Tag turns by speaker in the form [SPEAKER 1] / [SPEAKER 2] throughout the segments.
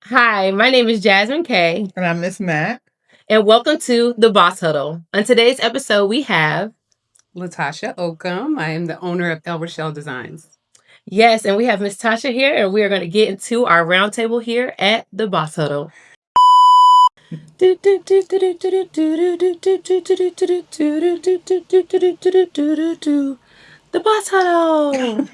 [SPEAKER 1] Hi, my name is Jasmine Kay.
[SPEAKER 2] And I'm Miss Matt.
[SPEAKER 1] And welcome to the Boss Huddle. On today's episode, we have
[SPEAKER 3] Latosha Oram. I am the owner of El Rochelle Designs.
[SPEAKER 1] Yes, and we have Miss Tasha here, and we are going to get into our roundtable here at the Boss Huddle. The Boss Huddle.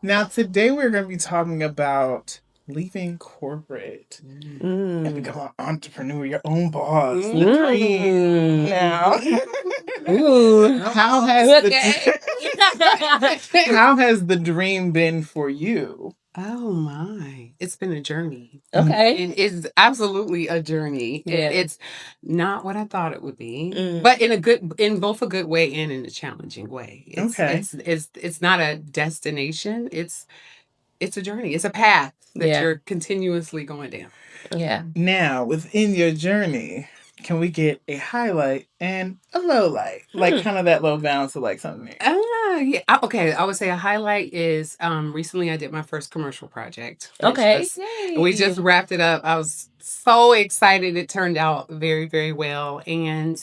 [SPEAKER 2] Now, today we're going to be talking about leaving corporate and become an entrepreneur, your own boss. The dream. Now, how has the dream been for you?
[SPEAKER 3] Oh my. It's been a journey.
[SPEAKER 1] Okay.
[SPEAKER 3] It is absolutely a journey.
[SPEAKER 1] Yeah.
[SPEAKER 3] It's not what I thought it would be. But in both a good way and in a challenging way. It's not a destination. It's a journey. It's a path that you're continuously going down.
[SPEAKER 1] Yeah.
[SPEAKER 2] Now, within your journey, can we get a highlight and a low light? Like kind of that low balance of like something.
[SPEAKER 3] Yeah. Okay. I would say a highlight is recently I did my first commercial project.
[SPEAKER 1] Okay.
[SPEAKER 3] We just wrapped it up. I was so excited. It turned out very, very well. And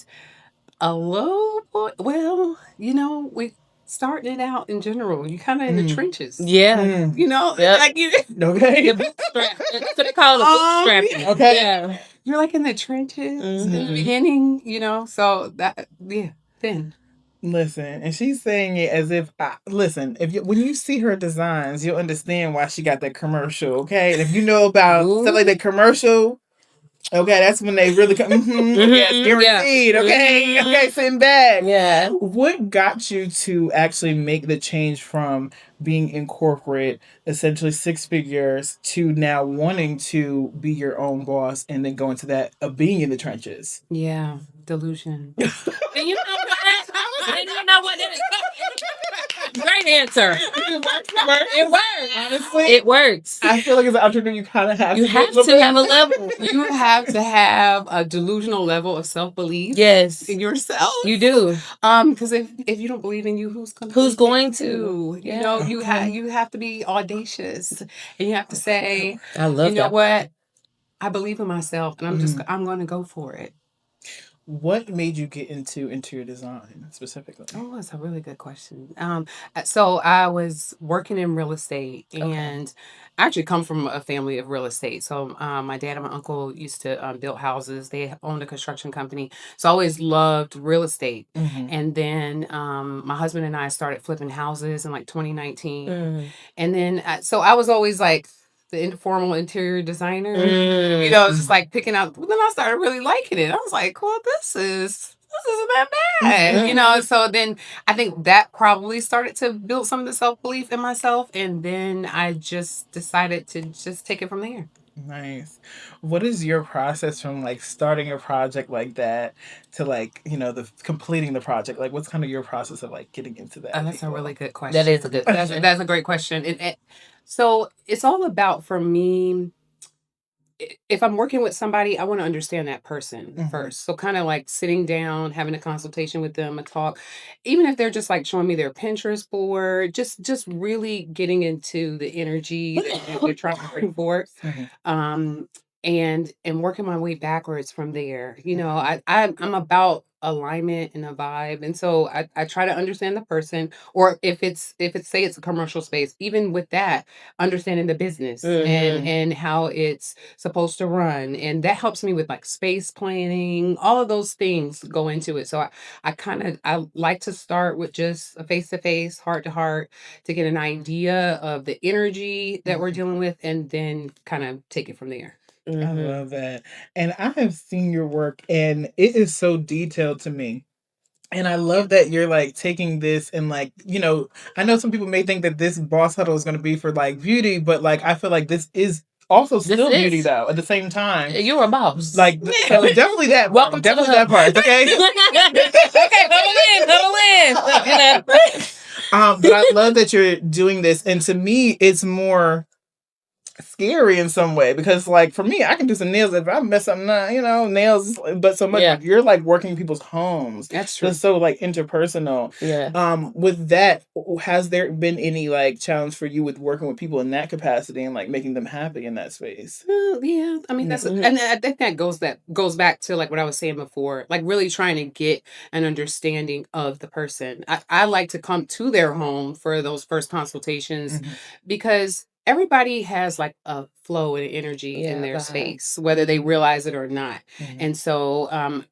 [SPEAKER 3] a low, we starting it out in general. You kind of in the trenches.
[SPEAKER 1] Yeah.
[SPEAKER 3] Like you.
[SPEAKER 2] Okay.
[SPEAKER 1] Bootstrap. That's what they call it, bootstrapping.
[SPEAKER 2] Okay.
[SPEAKER 1] Yeah.
[SPEAKER 3] You're like in the trenches in the beginning, so that, then.
[SPEAKER 2] Listen, and she's saying it as if, when you see her designs, you'll understand why she got that commercial, okay? And if you know about stuff like that commercial, okay, that's when they really come, yes, guaranteed, okay? Okay, sitting back.
[SPEAKER 1] Yeah.
[SPEAKER 2] What got you to actually make the change from being in corporate, essentially 6 figures, to now wanting to be your own boss and then go into that of being in the trenches?
[SPEAKER 3] Yeah, delusion.
[SPEAKER 1] And you know what? Great answer. It works.
[SPEAKER 2] Honestly,
[SPEAKER 1] it works.
[SPEAKER 2] I feel like as an entrepreneur, you kind of have
[SPEAKER 1] You
[SPEAKER 2] to
[SPEAKER 1] have to have a level.
[SPEAKER 3] You have to have a delusional level of self-belief.
[SPEAKER 1] Yes,
[SPEAKER 3] in yourself.
[SPEAKER 1] You do.
[SPEAKER 3] Because if you don't believe in you, who's going to?
[SPEAKER 1] Yeah.
[SPEAKER 3] You have to be audacious, and you have to say,
[SPEAKER 1] I love
[SPEAKER 3] you know what? I believe in myself, and I'm going to go for it.
[SPEAKER 2] What made you get into interior design specifically?
[SPEAKER 3] Oh, that's a really good question. So I was working in real estate, and I actually come from a family of real estate. So my dad and my uncle used to build houses. They owned a construction company. So I always loved real estate. And then my husband and I started flipping houses in like 2019. And then so I was always like the informal interior designer. Just like picking out. But then I started really liking it. I was like, well, this isn't that bad. So then I think that probably started to build some of the self-belief in myself, and then I just decided to just take it from there.
[SPEAKER 2] Nice. What is your process from like starting a project like that to like, the completing the project? Like what's kind of your process of like getting into that?
[SPEAKER 3] That's a really good question.
[SPEAKER 1] That is a good question.
[SPEAKER 3] That's a great question. So it's all about, for me, if I'm working with somebody, I want to understand that person first. So kind of like sitting down, having a consultation with them, a talk, even if they're just like showing me their Pinterest board, just really getting into the energy that they're trying to bring forth. And working my way backwards from there. I'm about alignment and a vibe, and so I try to understand the person, or if it's say it's a commercial space, even with that, understanding the business and how it's supposed to run, and that helps me with like space planning. All of those things go into it. So I like to start with just a face-to-face, heart-to-heart, to get an idea of the energy that we're dealing with, and then kind of take it from there.
[SPEAKER 2] I love that. And I have seen your work and it is so detailed to me. And I love that you're like taking this and like, I know some people may think that this boss huddle is going to be for like beauty, but like I feel like this is also still beauty though at the same time.
[SPEAKER 1] You're a boss.
[SPEAKER 2] Like so definitely that.
[SPEAKER 1] Welcome
[SPEAKER 2] definitely
[SPEAKER 1] to the
[SPEAKER 2] that part. Okay.
[SPEAKER 1] Huddle in.
[SPEAKER 2] But I love that you're doing this, and to me, it's more. scary in some way, because like for me, I can do some nails if I mess up, nails, but so much.
[SPEAKER 1] Yeah.
[SPEAKER 2] You're like working in people's homes.
[SPEAKER 3] That's true.
[SPEAKER 2] It's so like interpersonal.
[SPEAKER 1] Yeah.
[SPEAKER 2] With that, has there been any like challenge for you with working with people in that capacity and like making them happy in that space?
[SPEAKER 3] Well, yeah, I mean
[SPEAKER 1] Mhm.
[SPEAKER 3] and I think that goes back to like what I was saying before, like really trying to get an understanding of the person. I like to come to their home for those first consultations because everybody has like a flow and energy in their
[SPEAKER 1] vibe.
[SPEAKER 3] space, whether they realize it or not. And so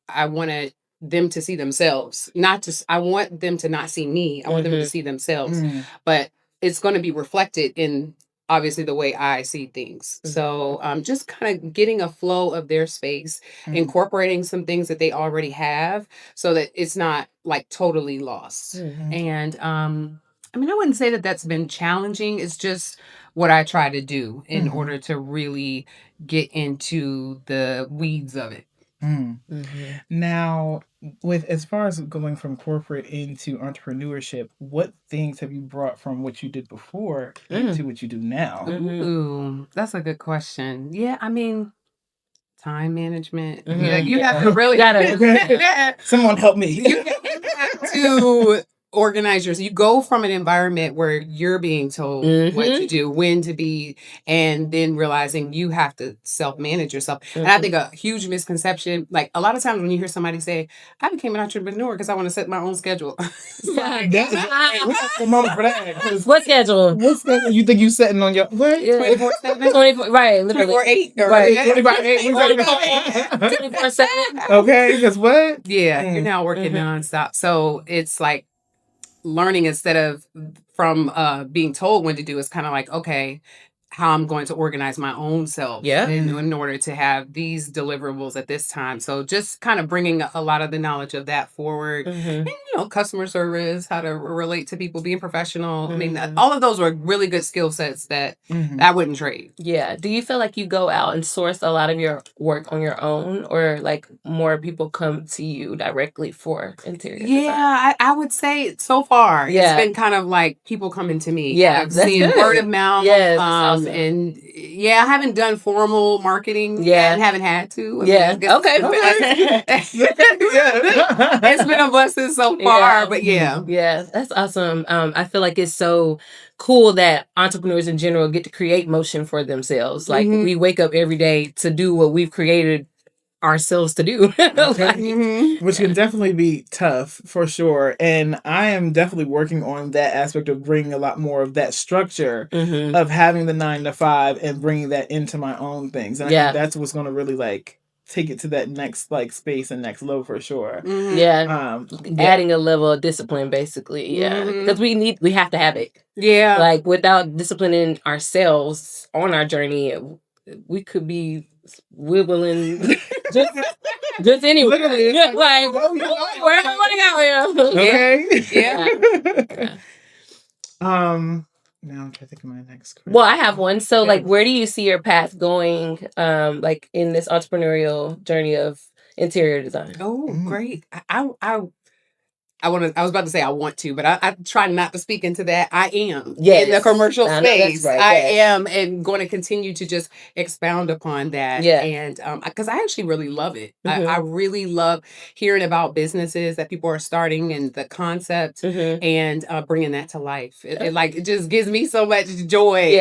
[SPEAKER 3] I want them to see themselves, not to I want them to not see me. I want them to see themselves. But it's going to be reflected in obviously the way I see things. So just kind of getting a flow of their space, incorporating some things that they already have so that it's not like totally lost. And I mean, I wouldn't say that that's been challenging. It's just what I try to do in order to really get into the weeds of it.
[SPEAKER 2] Now, with as far as going from corporate into entrepreneurship, what things have you brought from what you did before into what you do now?
[SPEAKER 3] Ooh, that's a good question. Yeah, I mean, time management. Yeah, you have to really
[SPEAKER 2] Someone help me.
[SPEAKER 3] You have to organize yourself. You go from an environment where you're being told what to do, when to be, and then realizing you have to self-manage yourself. And I think a huge misconception, like a lot of times when you hear somebody say, I became an entrepreneur because I want to set my own schedule.
[SPEAKER 2] That's the moment for that.
[SPEAKER 1] What schedule?
[SPEAKER 2] What schedule you think you setting on your what?
[SPEAKER 3] 24/7?
[SPEAKER 1] 24, right, literally.
[SPEAKER 3] 24/8.
[SPEAKER 1] Right.
[SPEAKER 2] 24/7. Okay, because what?
[SPEAKER 3] Yeah, you're now working nonstop. So it's like learning instead of from being told when to do is kind of like, okay, how I'm going to organize my own self in order to have these deliverables at this time. So just kind of bringing a lot of the knowledge of that forward. And, customer service, how to relate to people, being professional. I mean, all of those were really good skill sets that I wouldn't trade.
[SPEAKER 1] Yeah. Do you feel like you go out and source a lot of your work on your own, or like more people come to you directly for interior design?
[SPEAKER 3] Yeah, I would say so far it's been kind of like people coming to me.
[SPEAKER 1] Yeah,
[SPEAKER 3] I've seen word of mouth.
[SPEAKER 1] Yes, awesome.
[SPEAKER 3] And I haven't done formal marketing.
[SPEAKER 1] Yeah,
[SPEAKER 3] and haven't had to.
[SPEAKER 1] Okay.
[SPEAKER 3] It's been a blessing so far, but
[SPEAKER 1] yeah, that's awesome. I feel like it's so cool that entrepreneurs in general get to create motion for themselves. Like we wake up every day to do what we've created ourselves to do.
[SPEAKER 2] Which can definitely be tough for sure. And I am definitely working on that aspect of bringing a lot more of that structure of having the 9 to 5 and bringing that into my own things. And I think that's what's going to really like take it to that next like space and next level for sure.
[SPEAKER 1] Adding a level of discipline basically. Because we have to have it. Like without disciplining ourselves on our journey, we could be wibbling just anywhere.
[SPEAKER 2] Literally,
[SPEAKER 1] like where am I going?
[SPEAKER 2] Okay. Now I'm trying to think of my next question.
[SPEAKER 1] Well, I have one. So like where do you see your path going like in this entrepreneurial journey of interior design?
[SPEAKER 3] Oh, great. I was about to say I want to, but I try not to speak into that. I am in the commercial space. I am, and going to continue to just expound upon that. And because I actually really love it. I really love hearing about businesses that people are starting and the concept and bringing that to life. It just gives me so much joy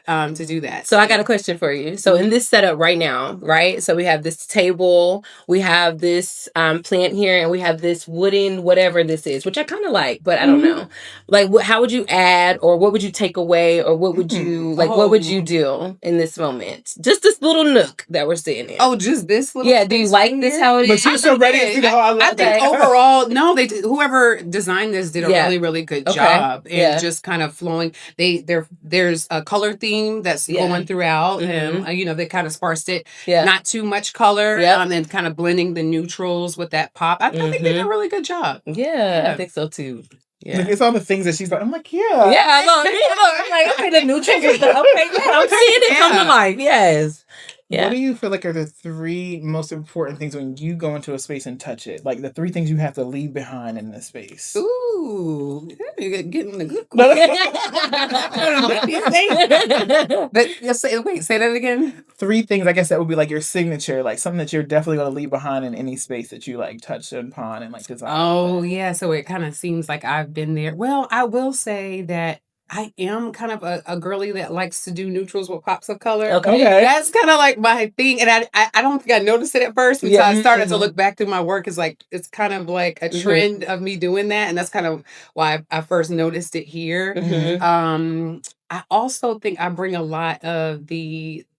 [SPEAKER 3] to do that.
[SPEAKER 1] So I got a question for you. So in this setup right now, right? So we have this table, we have this plant here, and we have this wooden whatever this is, which I kind of like, but I don't know. Like, how would you add, or what would you take away, or what would you what would you do in this moment? Just this little nook that we're sitting in.
[SPEAKER 3] Oh, just this little.
[SPEAKER 1] Yeah. Do you like this? How it is?
[SPEAKER 2] But you're so ready to see how I love
[SPEAKER 3] I think overall, no, whoever designed this did a really, really good job, and just kind of flowing. There's a color theme that's going throughout, and they kind of sparsed it. Not too much color, and kind of blending the neutrals with that pop. I think they did a really good job.
[SPEAKER 1] Yeah, I think so too. Yeah.
[SPEAKER 2] Like, it's all the things that she's like, I'm like,
[SPEAKER 1] I'm like, okay, the neutrals. Okay, I'm seeing it come to life. Yes. Yeah.
[SPEAKER 2] What do you feel like are the 3 most important things when you go into a space and touch it? Like the 3 things you have to leave behind in this space.
[SPEAKER 3] Ooh, you're getting the good
[SPEAKER 2] No,
[SPEAKER 3] question.
[SPEAKER 2] no.
[SPEAKER 3] What do you think? But say that again.
[SPEAKER 2] 3 things, I guess that would be like your signature, like something that you're definitely going to leave behind in any space that you like touch upon and like design.
[SPEAKER 3] Oh, yeah. So it kind of seems like I've been there. Well, I will say that I am kind of a girly that likes to do neutrals with pops of color.
[SPEAKER 1] Okay.
[SPEAKER 3] That's kind of like my thing. And I don't think I noticed it at first until I started to look back through my work. It's kind of like a trend of me doing that. And that's kind of why I first noticed it here. I also think I bring a lot of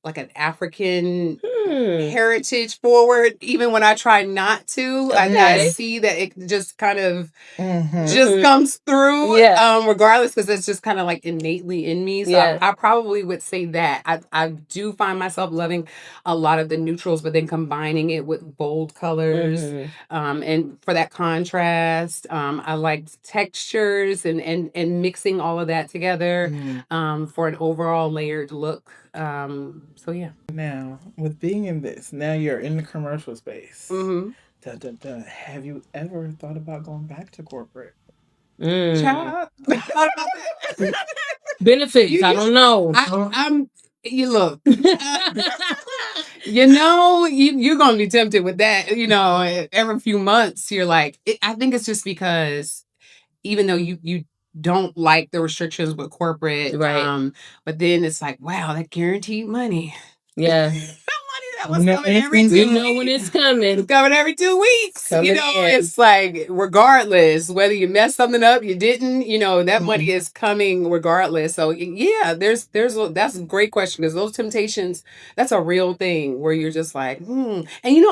[SPEAKER 3] like an African heritage forward, even when I try not to. I see that it just kind of just comes through, regardless, because it's just kind of like innately in me. So I probably would say that I do find myself loving a lot of the neutrals, but then combining it with bold colors, and for that contrast, I like textures and mixing all of that together, for an overall layered look. So yeah.
[SPEAKER 2] Now, with being in this, now you're in the commercial space. Have you ever thought about going back to corporate?
[SPEAKER 3] Child.
[SPEAKER 1] Benefits, I don't know.
[SPEAKER 3] You look, you're gonna be tempted with that. Every few months, you're like, I think it's just because even though you don't like the restrictions with corporate,
[SPEAKER 1] Right.
[SPEAKER 3] but then it's like, wow, that guaranteed money.
[SPEAKER 1] Yeah.
[SPEAKER 3] That was coming every 2
[SPEAKER 1] You know when it's coming.
[SPEAKER 3] It's coming every 2 weeks.
[SPEAKER 1] Coming in.
[SPEAKER 3] It's like, regardless, whether you messed something up, you didn't, that money is coming regardless. So yeah, that's a great question, because those temptations, that's a real thing where you're just like, And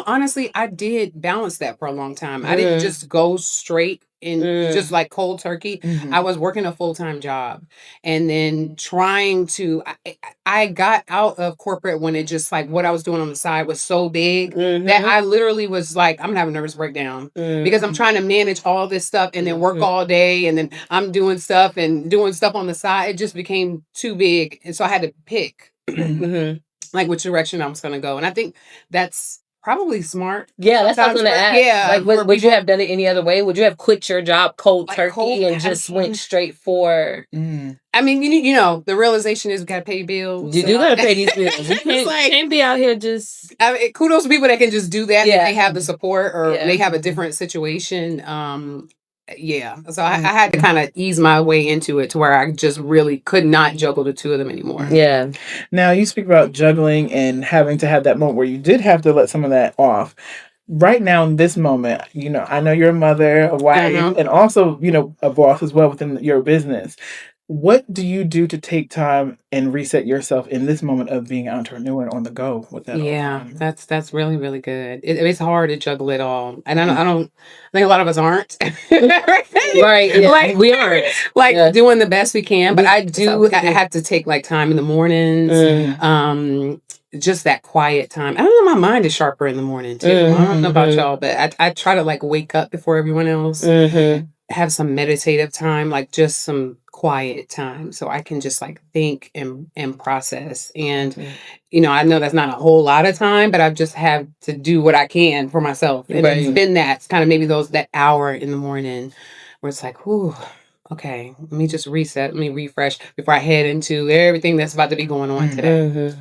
[SPEAKER 3] honestly, I did balance that for a long time. I didn't just go straight and just like cold turkey. I was working a full-time job and then trying to, I got out of corporate when it just like what I was doing on the side was so big that I literally was like, I'm gonna have a nervous breakdown because I'm trying to manage all this stuff and then work all day and then I'm doing stuff on the side. It just became too big. And so I had to pick like which direction I was gonna go. And I think that's probably smart.
[SPEAKER 1] Yeah, that's what I was gonna ask.
[SPEAKER 3] Yeah.
[SPEAKER 1] Like, would you have done it any other way? Would you have quit your job cold turkey and just went straight for?
[SPEAKER 3] I mean, the realization is we gotta pay bills.
[SPEAKER 1] You do gotta pay these bills. You can't be out here just.
[SPEAKER 3] I mean, kudos to people that can just do that if they have the support or they have a different situation. Yeah. So I had to kind of ease my way into it to where I just really could not juggle the two of them anymore.
[SPEAKER 1] Yeah.
[SPEAKER 2] Now, you speak about juggling and having to have that moment where you did have to let some of that off. Right now, in this moment, I know you're a mother, a wife, and also, a boss as well within your business. What do you do to take time and reset yourself in this moment of being an entrepreneur and on the go with that?
[SPEAKER 3] Yeah, that's really, really good. It's hard to juggle it all, and I think a lot of us aren't.
[SPEAKER 1] Right? Yeah. Like we aren't
[SPEAKER 3] doing the best we can, but I have to take like time in the mornings. Just that quiet time. I don't know, my mind is sharper in the morning too. I don't know about y'all, but I try to like wake up before everyone else. Have some meditative time, like just some quiet time so I can just like think and process. And, I know that's not a whole lot of time, but I've just have to do what I can for myself. And it's been that kind of maybe that hour in the morning where it's like, whew, okay, let me just reset, let me refresh before I head into everything that's about to be going on today.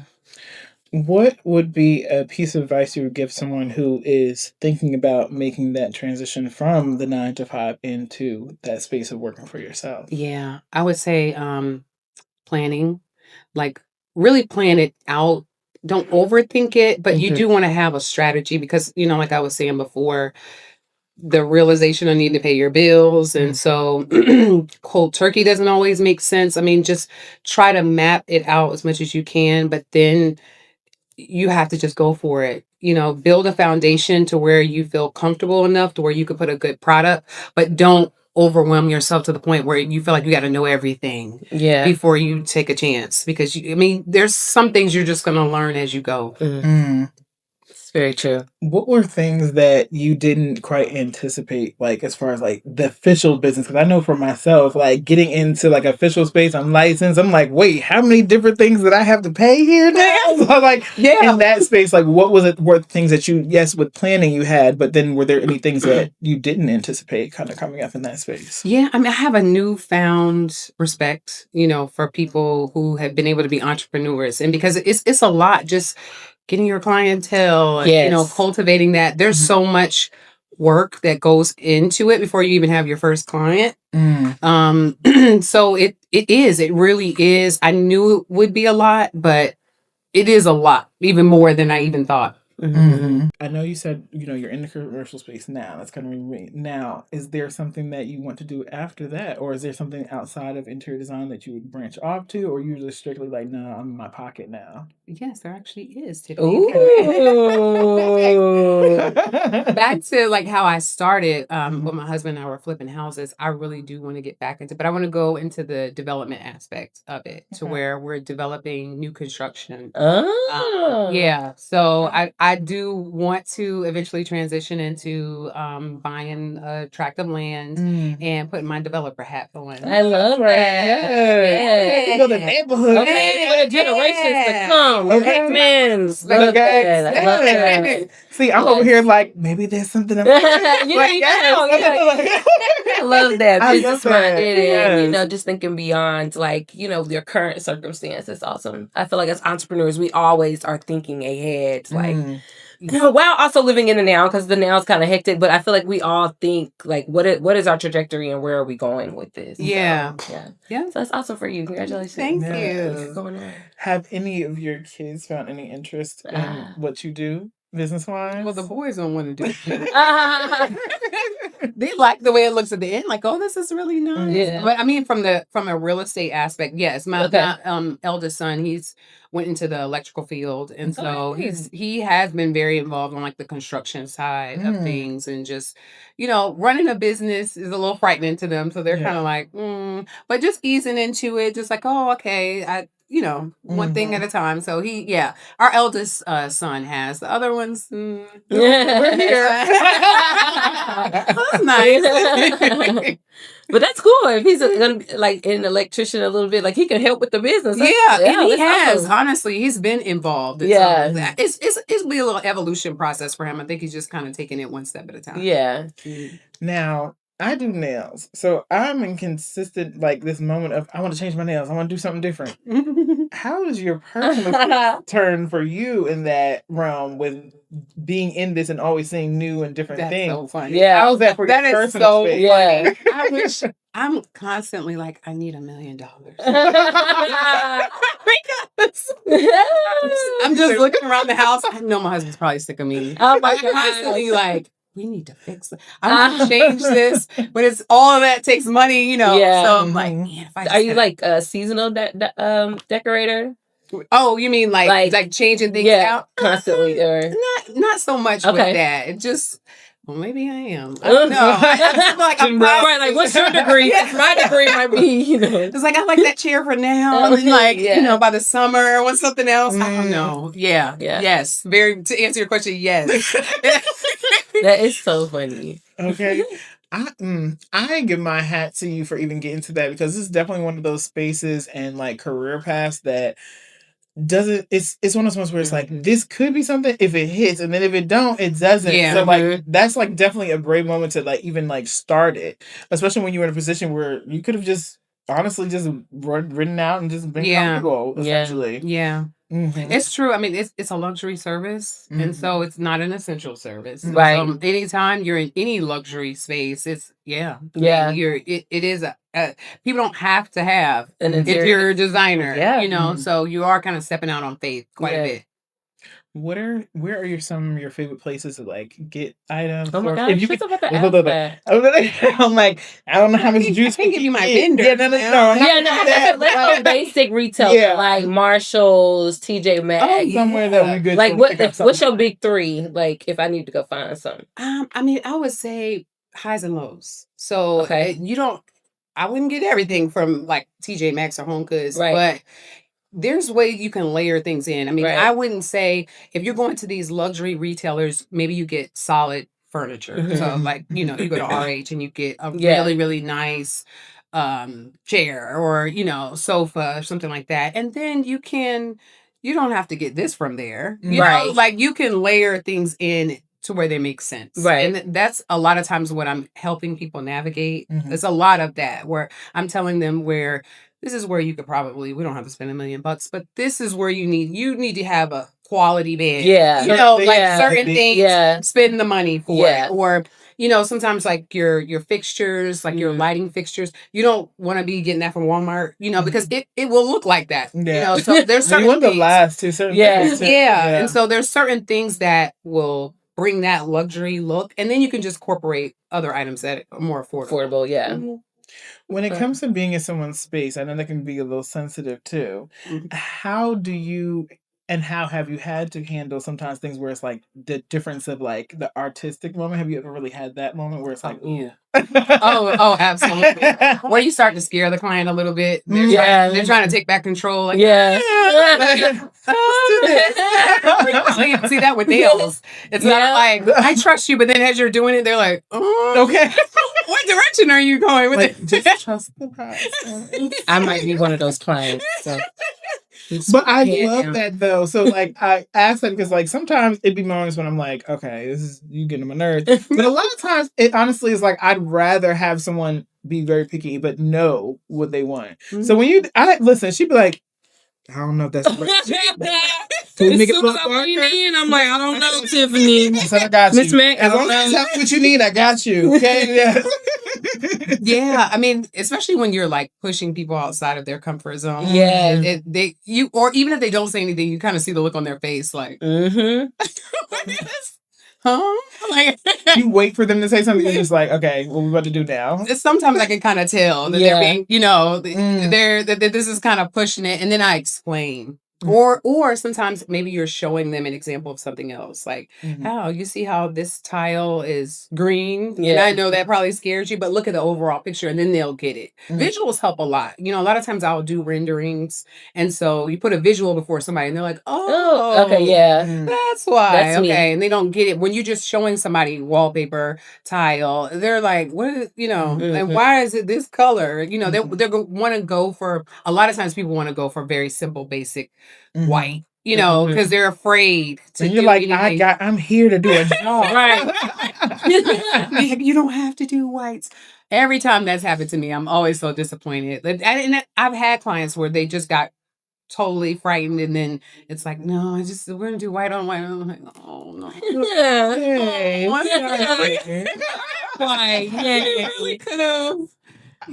[SPEAKER 2] What would be a piece of advice you would give someone who is thinking about making that transition from the 9 to 5 into that space of working for yourself?
[SPEAKER 3] Yeah, I would say planning, like really plan it out. Don't overthink it, but you do want to have a strategy because, like I was saying before, the realization of needing to pay your bills. And so cold turkey doesn't always make sense. I mean, just try to map it out as much as you can, but then you have to just go for it. Build a foundation to where you feel comfortable enough to where you could put a good product, but don't overwhelm yourself to the point where you feel like you got to know everything before you take a chance. Because there's some things you're just going to learn as you go.
[SPEAKER 1] It's very true.
[SPEAKER 2] What were things that you didn't quite anticipate, like as far as like the official business? Because I know for myself, like getting into like official space, I'm licensed. I'm like, wait, how many different things did I have to pay here now? So like, in that space, like what was it? Were things that you, yes, with planning you had, but then were there any things that you didn't anticipate kind of coming up in that space?
[SPEAKER 3] Yeah, I mean, I have a newfound respect, for people who have been able to be entrepreneurs, and because it's a lot just getting your clientele,
[SPEAKER 1] Yes.
[SPEAKER 3] cultivating that. There's so much work that goes into it before you even have your first client. So it really is. I knew it would be a lot, but it is a lot, even more than I even thought.
[SPEAKER 2] I know you said, you're in the commercial space now. That's kind of me. Now, is there something that you want to do after that? Or is there something outside of interior design that you would branch off to? Or you're just strictly like, no, I'm in my pocket now?
[SPEAKER 3] Yes, there actually is, Tiffany.
[SPEAKER 1] Ooh.
[SPEAKER 3] Back to like how I started when my husband and I were flipping houses. I really do want to get back into, but I want to go into the development aspect of it to where we're developing new construction. Yeah. So I do want to eventually transition into buying a tract of land and putting my developer hat on.
[SPEAKER 1] I love that.
[SPEAKER 2] Yeah. Build a neighborhood.
[SPEAKER 1] Okay. For the generations to come.
[SPEAKER 2] Okay.
[SPEAKER 1] Man, love that. I love that.
[SPEAKER 2] See, I'm over here like, maybe there's something I'm
[SPEAKER 1] I love that.
[SPEAKER 2] I
[SPEAKER 1] Business
[SPEAKER 2] love that.
[SPEAKER 1] minded and,
[SPEAKER 2] Yes.
[SPEAKER 1] just thinking beyond like, your current circumstance. It's awesome. I feel like as entrepreneurs, we always are thinking ahead. Like, while also living in the now, because the now is kind of hectic, but I feel like we all think like, what is our trajectory and where are we going with this?
[SPEAKER 3] Yeah.
[SPEAKER 1] So,
[SPEAKER 3] Yeah.
[SPEAKER 1] So that's awesome for you. Congratulations.
[SPEAKER 3] Thank
[SPEAKER 2] Yes.
[SPEAKER 3] you.
[SPEAKER 1] Going on.
[SPEAKER 2] Have any of your kids found any interest in what you do business-wise?
[SPEAKER 3] Well, the boys don't want to do it. They like the way it looks at the end, like, oh, this is really nice.
[SPEAKER 1] Yeah.
[SPEAKER 3] But I mean, from a real estate aspect, yes. My eldest son, he's went into the electrical field, and so he has been very involved on like the construction side of things, and just running a business is a little frightening to them, so they're kind of like, but just easing into it, just like, oh, okay, one thing at a time. So our eldest son has. The other ones, we're here. That's nice.
[SPEAKER 1] But that's cool. If he's gonna be like an electrician a little bit, like he can help with the business.
[SPEAKER 3] And he has.
[SPEAKER 1] Awesome.
[SPEAKER 3] Honestly, he's been involved.
[SPEAKER 1] Yeah.
[SPEAKER 3] So it's be a little evolution process for him. I think he's just kind of taking it one step at a time.
[SPEAKER 1] Yeah.
[SPEAKER 2] Now, I do nails. So I'm in consistent, like this moment of, I want to change my nails. I want to do something different. How is your personal turn for you in that realm with being in this and always seeing new and different things?
[SPEAKER 3] So funny.
[SPEAKER 1] Yeah.
[SPEAKER 2] How's that for your personal space?
[SPEAKER 1] Yeah.
[SPEAKER 3] I wish I'm constantly like, I need $1 million. Because I'm just looking around the house. I know my husband's probably sick of me.
[SPEAKER 1] Oh my
[SPEAKER 3] God. Constantly like, we need to fix it. I want to change this, but it's all of that takes money,
[SPEAKER 1] Yeah.
[SPEAKER 3] So I'm like, man, if I
[SPEAKER 1] are you like a seasonal decorator?
[SPEAKER 3] Oh, you mean like changing things out
[SPEAKER 1] constantly, or
[SPEAKER 3] not so much with that. It just. Well, maybe I am. I don't know. I feel like I'm
[SPEAKER 1] right. Like, what's your degree? My degree might be,
[SPEAKER 3] It's like I like that chair for now, and like by the summer, I want something else. I don't know. Yeah. Yes. Very. To answer your question, yes.
[SPEAKER 1] That is so funny.
[SPEAKER 2] Okay. I give my hat to you for even getting to that, because this is definitely one of those spaces and like career paths that doesn't, it's one of those ones where it's like, this could be something if it hits, and then if it don't, it doesn't. So like that's like definitely a brave moment to like even like start it, especially when you're in a position where you could have just honestly just ridden out and just been comfortable essentially.
[SPEAKER 3] It's true. I mean, it's a luxury service, and so it's not an essential service.
[SPEAKER 1] Right.
[SPEAKER 3] Anytime you're in any luxury space, it's it is people don't have to have if you're a designer. So you are kind of stepping out on faith quite a bit.
[SPEAKER 2] Where are some of your favorite places to like get items?
[SPEAKER 1] Oh my gosh,
[SPEAKER 2] if you could,
[SPEAKER 1] I'm
[SPEAKER 2] I'm like, I don't know how much juice
[SPEAKER 3] I can give you my vendor.
[SPEAKER 1] Let's go basic retail, like Marshalls, TJ Maxx.
[SPEAKER 2] Somewhere that we good.
[SPEAKER 1] Like what's your big three? Like if I need to go find something.
[SPEAKER 3] I mean, I would say highs and lows. So I wouldn't get everything from like TJ Maxx or Home Goods, but there's way you can layer things in. I mean,
[SPEAKER 1] Right.
[SPEAKER 3] I wouldn't say if you're going to these luxury retailers, maybe you get solid furniture. So like, you know, you go to RH and you get a really, really nice chair or, you know, sofa or something like that. And then you don't have to get this from there. You know, like you can layer things in to where they make sense.
[SPEAKER 1] Right.
[SPEAKER 3] And that's a lot of times what I'm helping people navigate. It's a lot of that where I'm telling them where this is where you could probably, we don't have to spend $1 million, but this is where you need to have a quality bed.
[SPEAKER 1] Yeah.
[SPEAKER 3] You know, like
[SPEAKER 1] Yeah.
[SPEAKER 3] certain things,
[SPEAKER 1] Yeah.
[SPEAKER 3] spend the money for
[SPEAKER 1] Yeah.
[SPEAKER 3] it. Or, you know, sometimes like your fixtures, like your lighting fixtures, you don't want to be getting that from Walmart, you know, because it will look like that.
[SPEAKER 2] Yeah.
[SPEAKER 3] You know, so there's certain
[SPEAKER 2] you want the
[SPEAKER 3] things.
[SPEAKER 2] last to certain things.
[SPEAKER 3] Yeah. And so there's certain things that will bring that luxury look, and then you can just incorporate other items that are more affordable.
[SPEAKER 1] Yeah.
[SPEAKER 2] When it comes to being in someone's space, I know that can be a little sensitive too. How do you and how have you had to handle sometimes things where it's like the difference of like the artistic moment? Have you ever really had that moment where it's like, ooh.
[SPEAKER 3] Absolutely. Where you start to scare the client a little bit. They're trying to take back control. Like,
[SPEAKER 1] see
[SPEAKER 3] that with nails. It's not like, I trust you, but then as you're doing it, they're like, oh,
[SPEAKER 2] okay.
[SPEAKER 3] What direction are you going with it?
[SPEAKER 2] Just trust the process.
[SPEAKER 1] I might be one of those clients. So.
[SPEAKER 2] But I love that though. So like I ask that because like sometimes it'd be moments when I'm like, okay, this is you getting on my nerves. But a lot of times it honestly is like I'd rather have someone be very picky but know what they want. So when listen, she'd be like, I don't know if that's right. Can we make it look darker?
[SPEAKER 1] I'm like, I don't know, Tiffany.
[SPEAKER 2] I said, I got you.
[SPEAKER 1] Miss Mac,
[SPEAKER 2] as long as that's what you need, I got you. Okay, yeah.
[SPEAKER 3] Yeah, I mean, especially when you're like pushing people outside of their comfort zone.
[SPEAKER 1] Yeah,
[SPEAKER 3] or even if they don't say anything, you kind of see the look on their face, like, huh? Like,
[SPEAKER 2] you wait for them to say something. You're just like, okay, what we about to do now?
[SPEAKER 3] Sometimes I can kind of tell that they're being, you know, that this is kind of pushing it, and then I explain. Or sometimes maybe you're showing them an example of something else. Like, how you see how this tile is green? Yeah. And I know that probably scares you, but look at the overall picture and then they'll get it. Visuals help a lot. You know, a lot of times I'll do renderings. And so you put a visual before somebody and they're like, oh,
[SPEAKER 1] okay, yeah.
[SPEAKER 3] That's why.
[SPEAKER 1] That's
[SPEAKER 3] okay.
[SPEAKER 1] Me.
[SPEAKER 3] And they don't get it. When you're just showing somebody wallpaper, tile, they're like, what is, you know, and why is it this color? You know, they're want to go for, a lot of times people want to go for very simple, basic white, you know, because they're afraid to
[SPEAKER 2] and you're
[SPEAKER 3] do
[SPEAKER 2] like,
[SPEAKER 3] anything.
[SPEAKER 2] I'm here to do a job.
[SPEAKER 3] Right. You don't have to do whites. Every time that's happened to me, I'm always so disappointed. And I've had clients where they just got totally frightened, and then it's like, no, we're gonna do white on white. I'm like, oh no. Why? Yeah, we could have.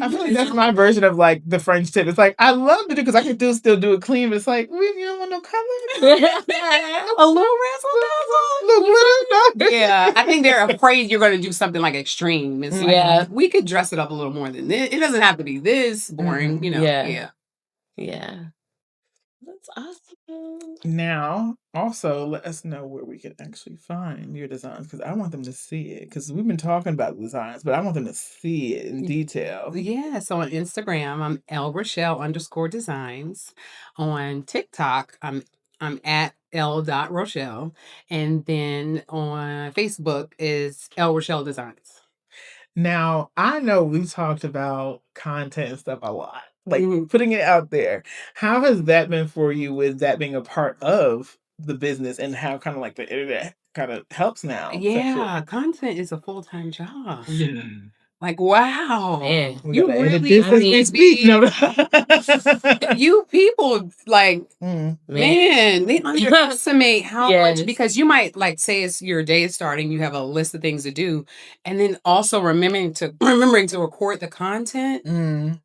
[SPEAKER 2] I feel like that's my version of like the French tip. It's like I love to do because I can still do it clean, but it's like you don't want no color.
[SPEAKER 3] A little razzle dazzle. Yeah, I think they're afraid you're going to do something like extreme. It's like, we could dress it up a little more than this. It doesn't have to be this boring, you know.
[SPEAKER 1] Yeah. That's awesome.
[SPEAKER 2] Now, also let us know where we can actually find your designs because I want them to see it because we've been talking about designs, but I want them to see it in detail.
[SPEAKER 3] Yeah, so on Instagram, I'm @Rochelle_designs. On TikTok, I'm at L.Rochelle. And then on Facebook is L Rochelle Designs.
[SPEAKER 2] Now, I know we talked about content and stuff a lot, like putting it out there. How has that been for you with that being a part of the business and how kind of like the internet kind of helps now?
[SPEAKER 3] Yeah, content is a full-time job. Yeah. Like, wow.
[SPEAKER 1] Man,
[SPEAKER 3] you really you people like man, they underestimate how much, because you might like say it's your day is starting, you have a list of things to do, and then also remembering to record the content.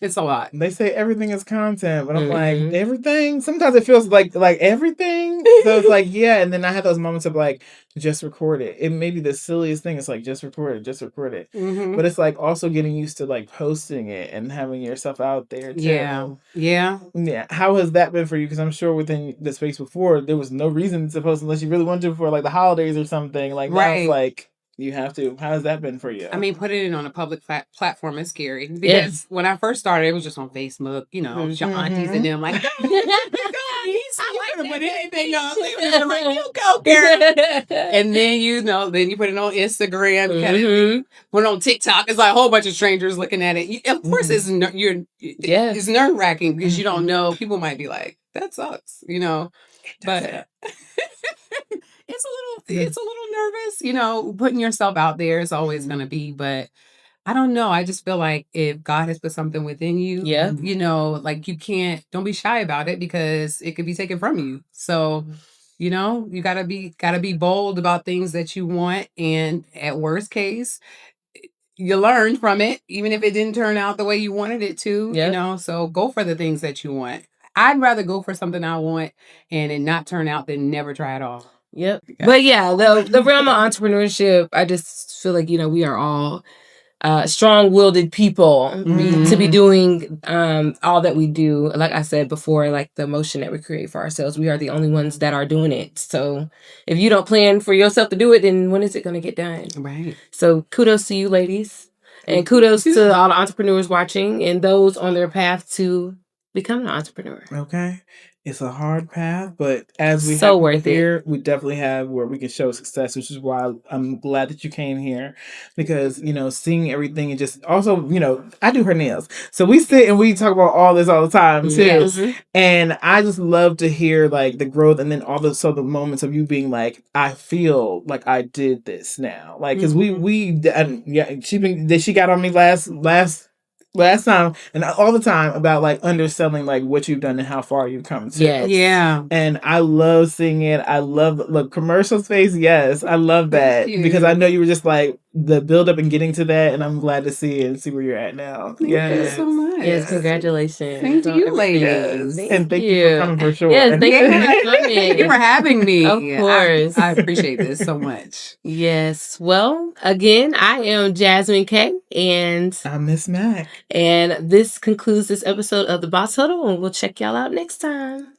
[SPEAKER 3] It's a lot.
[SPEAKER 2] They say everything is content, but I'm like, everything? Sometimes it feels like everything. So it's like, yeah. And then I had those moments of like, just record it. It may be the silliest thing. It's like, just record it, just record it. But it's like also getting used to like posting it and having yourself out there too.
[SPEAKER 3] Yeah.
[SPEAKER 2] How has that been for you? Because I'm sure within the space before, there was no reason to post unless you really wanted to for like the holidays or something. Like, now it's like... You have to. How has that been for you?
[SPEAKER 3] I mean, putting it on a public platform is scary because when I first started, it was just on Facebook, you know, your aunties and them like, I like to put anything up. They were like, you go, girl. And then, you know, then you put it on Instagram, put it on TikTok. It's like a whole bunch of strangers looking at it. Of course, it's nerve wracking because you don't know. People might be like, that sucks, you know, but it's a little nervous, you know, putting yourself out there is always going to be, but I don't know. I just feel like if God has put something within you, you know, like don't be shy about it because it could be taken from you. So, you know, you gotta be bold about things that you want. And at worst case, you learn from it, even if it didn't turn out the way you wanted it to, you know, so go for the things that you want. I'd rather go for something I want and it not turn out than never try at all.
[SPEAKER 1] Yep. But yeah, the realm of entrepreneurship, I just feel like, you know, we are all strong-willed people to be doing all that we do. Like I said before, like the motion that we create for ourselves, we are the only ones that are doing it. So if you don't plan for yourself to do it, then when is it going to get done?
[SPEAKER 3] Right.
[SPEAKER 1] So kudos to you, ladies. And kudos to all the entrepreneurs watching and those on their path to become an entrepreneur.
[SPEAKER 2] Okay. It's a hard path, but as we
[SPEAKER 1] So
[SPEAKER 2] have
[SPEAKER 1] worth
[SPEAKER 2] here, we definitely have where we can show success, which is why I'm glad that you came here because, you know, seeing everything and just also, you know, I do her nails. So we sit and we talk about all this all the time too.
[SPEAKER 1] Yes.
[SPEAKER 2] And I just love to hear like the growth and then all the moments of you being like, I feel like I did this now. Like, cause she got on me last time and all the time about like underselling like what you've done and how far you've come to.
[SPEAKER 1] Yes.
[SPEAKER 3] Yeah.
[SPEAKER 2] And I love seeing it. I love the commercial space. Yes, I love that because I know you were just like the build up and getting to that, and I'm glad to see it and see where you're at now.
[SPEAKER 3] Thank you so much.
[SPEAKER 1] Yes, congratulations.
[SPEAKER 3] Thank you, ladies.
[SPEAKER 2] Yes. And thank you for coming for sure.
[SPEAKER 1] Yes, thank you for coming.
[SPEAKER 3] Thank you for having me.
[SPEAKER 1] Of course.
[SPEAKER 3] I appreciate this so much.
[SPEAKER 1] Yes. Well, again, I am Jasmine K. And
[SPEAKER 2] I'm Miss Mac.
[SPEAKER 1] And this concludes this episode of the Boss Huddle, and we'll check y'all out next time.